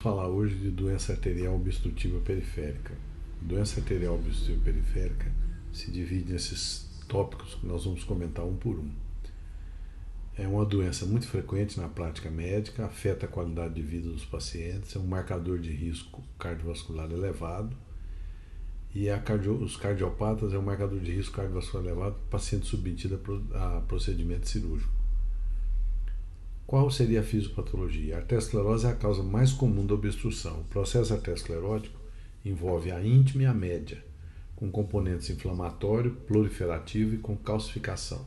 Falar hoje de doença arterial obstrutiva periférica. Doença arterial obstrutiva periférica se divide nesses tópicos que nós vamos comentar um por um. É uma doença muito frequente na prática médica, afeta a qualidade de vida dos pacientes, é um marcador de risco cardiovascular elevado e os cardiopatas é um marcador de risco cardiovascular elevado para paciente submetido a procedimento cirúrgico. Qual seria a fisiopatologia? A arteriosclerose é a causa mais comum da obstrução. O processo arteriosclerótico envolve a íntima e a média, com componentes inflamatório, proliferativo e com calcificação.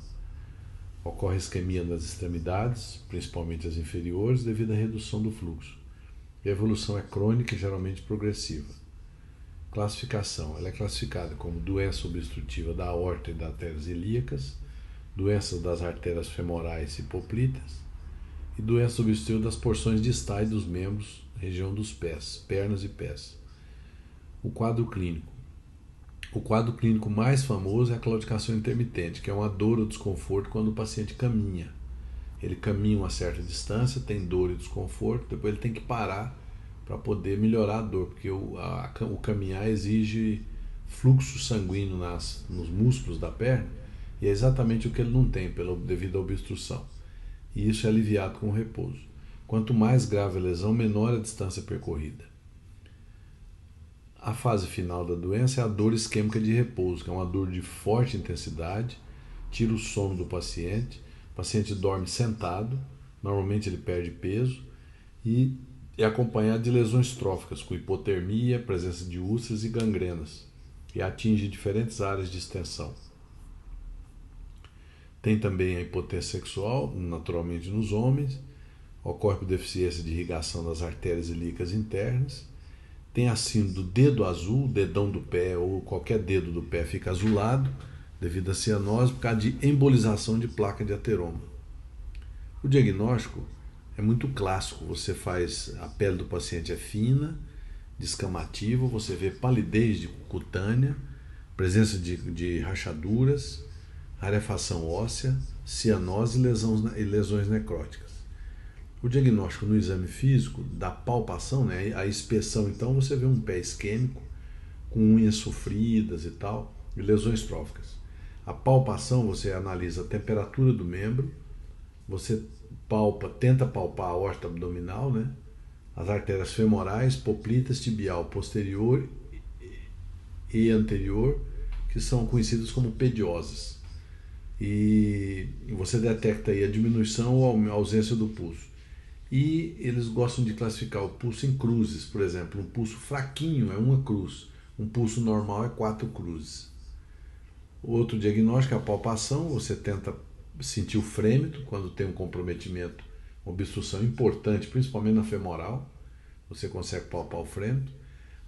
Ocorre isquemia nas extremidades, principalmente as inferiores, devido à redução do fluxo. E a evolução é crônica e geralmente progressiva. Classificação. Ela é classificada como doença obstrutiva da aorta e das artérias ilíacas, doenças das artérias femorais e poplitas, e doença obstrutiva das porções distais dos membros, região dos pés, pernas e pés. O quadro clínico. O quadro clínico mais famoso é a claudicação intermitente, que é uma dor ou desconforto quando o paciente caminha. Ele caminha uma certa distância, tem dor e desconforto, depois ele tem que parar para poder melhorar a dor, porque o caminhar exige fluxo sanguíneo nos músculos da perna, e é exatamente o que ele não tem devido à obstrução. E isso é aliviado com o repouso. Quanto mais grave a lesão, menor a distância percorrida. A fase final da doença é a dor isquêmica de repouso, que é uma dor de forte intensidade, tira o sono do paciente, o paciente dorme sentado, normalmente ele perde peso, e é acompanhado de lesões tróficas, com hipotermia, presença de úlceras e gangrenas, e atinge diferentes áreas de extensão. Tem também a impotência sexual, naturalmente nos homens, ocorre por deficiência de irrigação das artérias ilíacas internas, tem a síndrome do dedo azul, dedão do pé ou qualquer dedo do pé fica azulado, devido à cianose, por causa de embolização de placa de ateroma. O diagnóstico é muito clássico, você faz, a pele do paciente é fina, descamativa, você vê palidez cutânea, presença de rachaduras, rarefação óssea, cianose e lesões necróticas. O diagnóstico no exame físico, da palpação, né, a inspeção, então você vê um pé isquêmico, com unhas sofridas e tal, e lesões tróficas. A palpação, você analisa a temperatura do membro, você tenta palpar a aorta abdominal, né, as artérias femorais, poplitas, tibial posterior e anterior, que são conhecidas como pedioses. E você detecta aí a diminuição ou a ausência do pulso. E eles gostam de classificar o pulso em cruzes, por exemplo, um pulso fraquinho é uma cruz, um pulso normal é 4 cruzes. Outro diagnóstico é a palpação, você tenta sentir o frêmito quando tem um comprometimento, uma obstrução importante, principalmente na femoral, você consegue palpar o frêmito.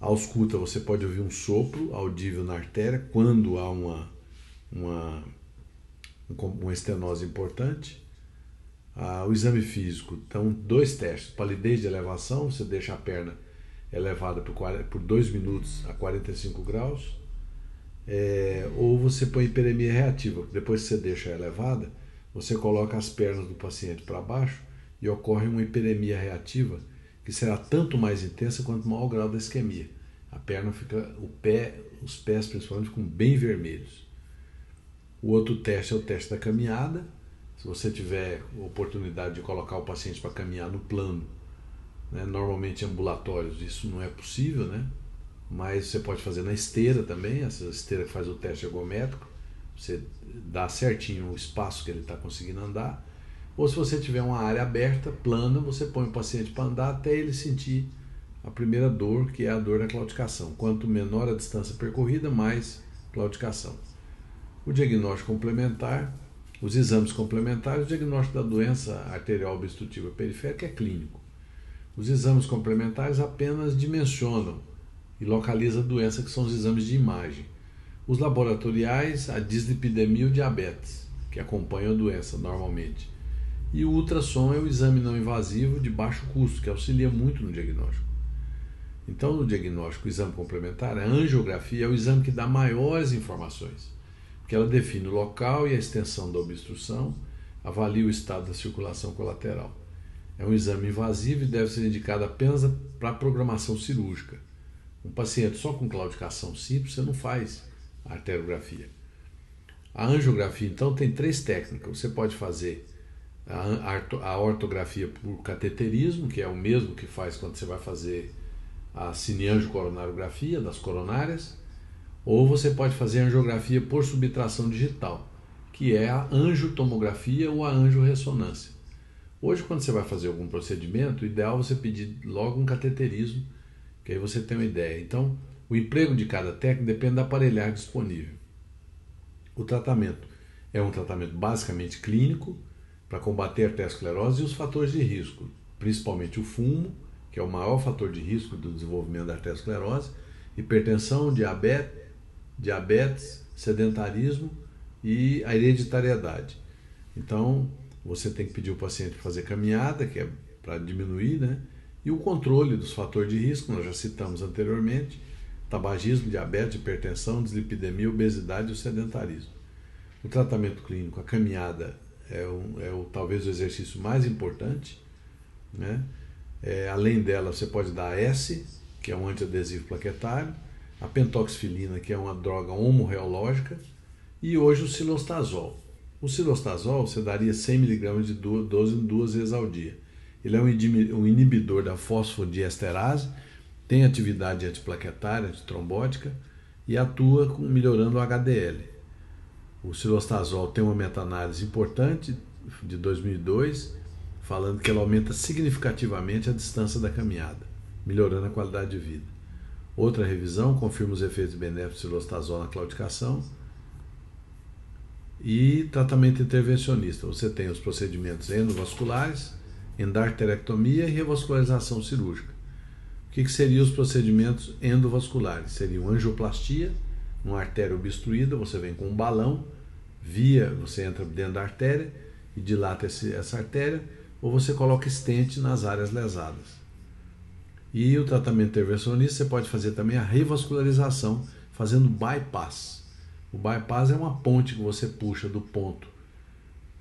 A ausculta, você pode ouvir um sopro audível na artéria quando há uma estenose importante. O exame físico, então 2 testes, palidez de elevação, você deixa a perna elevada por 2 minutos a 45 graus, ou você põe hiperemia reativa, depois que você deixa elevada, você coloca as pernas do paciente para baixo e ocorre uma hiperemia reativa, que será tanto mais intensa quanto maior o grau da isquemia. A perna fica, os pés principalmente ficam bem vermelhos. O outro teste é o teste da caminhada. Se você tiver oportunidade de colocar o paciente para caminhar no plano, né, normalmente em ambulatórios isso não é possível, né? Mas você pode fazer na esteira também, essa esteira que faz o teste ergométrico, você dá certinho o espaço que ele está conseguindo andar. Ou se você tiver uma área aberta, plana, você põe o paciente para andar até ele sentir a primeira dor, que é a dor da claudicação. Quanto menor a distância percorrida, mais claudicação. O diagnóstico complementar, os exames complementares, o diagnóstico da doença arterial obstrutiva periférica é clínico. Os exames complementares apenas dimensionam e localizam a doença, que são os exames de imagem. Os laboratoriais, a dislipidemia e o diabetes, que acompanham a doença normalmente. E o ultrassom é o exame não invasivo de baixo custo, que auxilia muito no diagnóstico. Então, no diagnóstico, o exame complementar, a angiografia é o exame que dá maiores informações, porque ela define o local e a extensão da obstrução, avalia o estado da circulação colateral. É um exame invasivo e deve ser indicado apenas para programação cirúrgica. Um paciente só com claudicação simples, você não faz a arteriografia. A angiografia, então, tem 3 técnicas. Você pode fazer a ortografia por cateterismo, que é o mesmo que faz quando você vai fazer a cineangiocoronariografia das coronárias, ou você pode fazer a angiografia por subtração digital, que é a angiotomografia ou a angiorressonância. Hoje, quando você vai fazer algum procedimento, o ideal é você pedir logo um cateterismo, que aí você tem uma ideia. Então, o emprego de cada técnica depende da aparelhagem disponível. O tratamento é um tratamento basicamente clínico para combater a arteriosclerose e os fatores de risco, principalmente o fumo, que é o maior fator de risco do desenvolvimento da arteriosclerose, hipertensão, diabetes, sedentarismo e a hereditariedade. Então, você tem que pedir ao paciente para fazer caminhada, que é para diminuir, né? E o controle dos fatores de risco, nós já citamos anteriormente, tabagismo, diabetes, hipertensão, dislipidemia, obesidade e o sedentarismo. O tratamento clínico, a caminhada talvez o exercício mais importante, né? Além dela, você pode dar a S, que é um antiadesivo plaquetário, a pentoxifilina, que é uma droga homoreológica, e hoje o cilostazol. O cilostazol você daria 100 mg de dose 2 vezes ao dia. Ele é um inibidor da fosfodiesterase, tem atividade antiplaquetária, antitrombótica e atua melhorando o HDL. O cilostazol tem uma meta-análise importante de 2002, falando que ela aumenta significativamente a distância da caminhada, melhorando a qualidade de vida. Outra revisão confirma os efeitos benéficos do cilostazol na claudicação. E tratamento intervencionista. Você tem os procedimentos endovasculares, endarterectomia e revascularização cirúrgica. O que seriam os procedimentos endovasculares? Seriam angioplastia, uma artéria obstruída, você vem com um balão, você entra dentro da artéria e dilata essa artéria, ou você coloca stent nas áreas lesadas. E o tratamento intervencionista, você pode fazer também a revascularização, fazendo bypass. O bypass é uma ponte que você puxa do ponto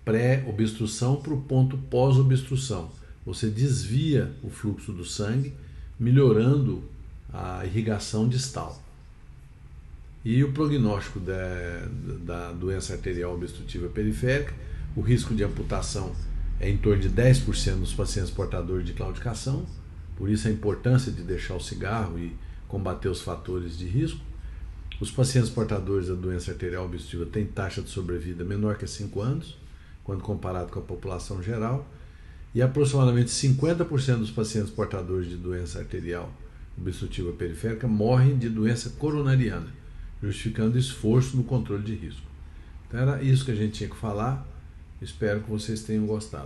pré-obstrução para o ponto pós-obstrução. Você desvia o fluxo do sangue, melhorando a irrigação distal. E o prognóstico da doença arterial obstrutiva periférica, o risco de amputação é em torno de 10% nos pacientes portadores de claudicação, por isso a importância de deixar o cigarro e combater os fatores de risco. Os pacientes portadores da doença arterial obstrutiva têm taxa de sobrevida menor que 5 anos, quando comparado com a população geral, e aproximadamente 50% dos pacientes portadores de doença arterial obstrutiva periférica morrem de doença coronariana, justificando esforço no controle de risco. Então era isso que a gente tinha que falar, espero que vocês tenham gostado.